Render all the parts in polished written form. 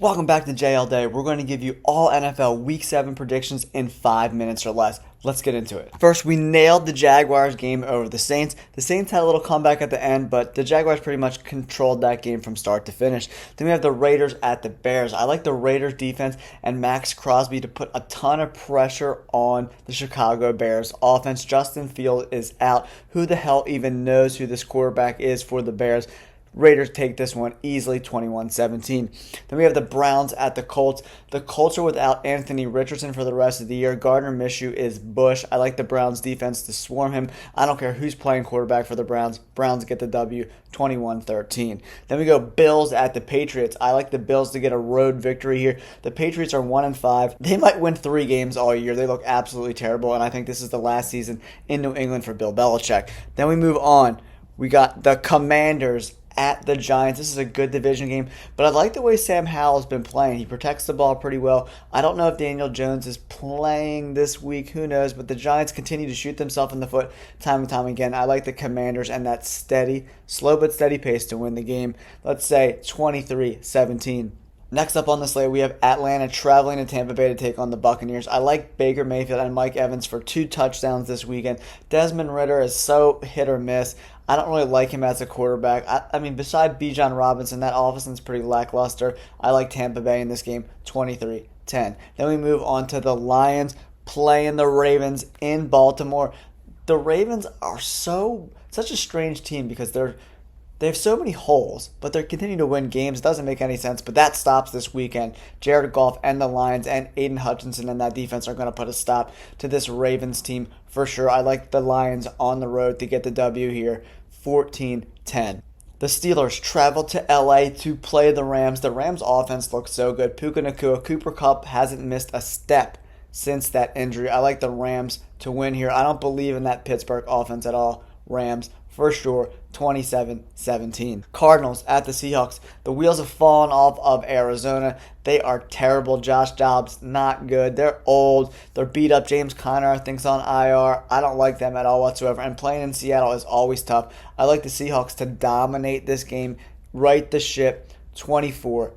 Welcome back to JL Day. We're going to give you all NFL Week 7 predictions in 5 minutes or less. Let's get into it. First, we nailed the Jaguars game over the Saints. The Saints had a little comeback at the end, but the Jaguars pretty much controlled that game from start to finish. Then we have the Raiders at the Bears. I like the Raiders defense and Max Crosby to put a ton of pressure on the Chicago Bears offense. Justin Fields is out. Who the hell even knows who this quarterback is for the Bears? Raiders take this one easily, 21-17. Then we have the Browns at the Colts. The Colts are without Anthony Richardson for the rest of the year. Gardner Minshew is Bush. I like the Browns defense to swarm him. I don't care who's playing quarterback for the Browns. Browns get the W, 21-13. Then we go Bills at the Patriots. I like the Bills to get a road victory here. The Patriots are 1-5. They might win 3 games all year. They look absolutely terrible, and I think this is the last season in New England for Bill Belichick. Then we move on. We got the Commanders at the Giants. This is a good division game, but I like the way Sam Howell's been playing. He protects the ball pretty well. I don't know if Daniel Jones is playing this week. Who knows? But the Giants continue to shoot themselves in the foot time and time again. I like the Commanders and that steady, slow but steady pace to win the game. Let's say 23-17. Next up on the slate, we have Atlanta traveling to Tampa Bay to take on the Buccaneers. I like Baker Mayfield and Mike Evans for 2 touchdowns this weekend. Desmond Ridder is so hit or miss. I don't really like him as a quarterback. I mean, beside Bijan Robinson, that offense is pretty lackluster. I like Tampa Bay in this game, 23-10. Then we move on to the Lions playing the Ravens in Baltimore. The Ravens are such a strange team because they have so many holes, but they're continuing to win games. It doesn't make any sense, but that stops this weekend. Jared Goff and the Lions and Aiden Hutchinson and that defense are going to put a stop to this Ravens team for sure. I like the Lions on the road to get the W here, 14-10. The Steelers travel to LA to play the Rams. The Rams offense looks so good. Puka Nacua, Cooper Kupp hasn't missed a step since that injury. I like the Rams to win here. I don't believe in that Pittsburgh offense at all. Rams for sure, 27-17. Cardinals at the Seahawks. The wheels have fallen off of Arizona. They are terrible. Josh Dobbs, not good. They're old. They're beat up. James Conner, I think's on IR. I don't like them at all whatsoever. And playing in Seattle is always tough. I like the Seahawks to dominate this game, right the ship, 24-10.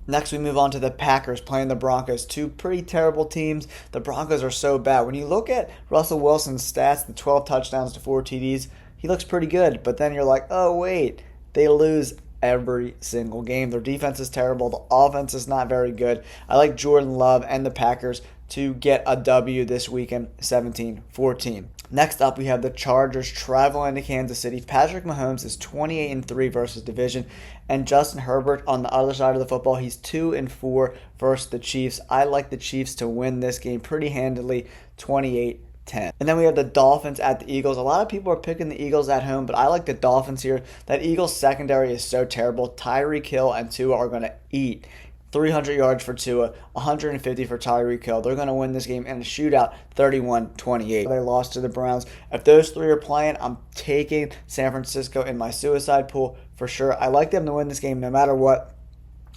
Next, we move on to the Packers playing the Broncos. 2 pretty terrible teams. The Broncos are so bad. When you look at Russell Wilson's stats, the 12 touchdowns to 4 TDs, he looks pretty good. But then you're like, oh, wait, they lose every single game. Their defense is terrible. The offense is not very good. I like Jordan Love and the Packers to get a W this weekend, 17-14. Next up, we have the Chargers traveling to Kansas City. Patrick Mahomes is 28-3 versus division, and Justin Herbert on the other side of the football, he's 2-4 versus the Chiefs. I like the Chiefs to win this game pretty handily, 28-10. And then we have the Dolphins at the Eagles. A lot of people are picking the Eagles at home, but I like the Dolphins here. That Eagles secondary is so terrible. Tyreek Hill and Tua are going to eat. 300 yards for Tua, 150 for Tyreek Hill. They're going to win this game in a shootout, 31-28. They lost to the Browns. If those 3 are playing, I'm taking San Francisco in my suicide pool for sure. I like them to win this game no matter what.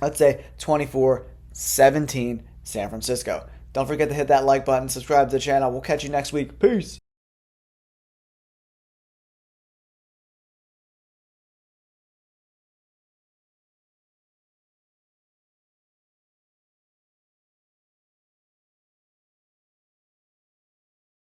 Let's say 24-17 San Francisco. Don't forget to hit that like button, subscribe to the channel. We'll catch you next week. Peace.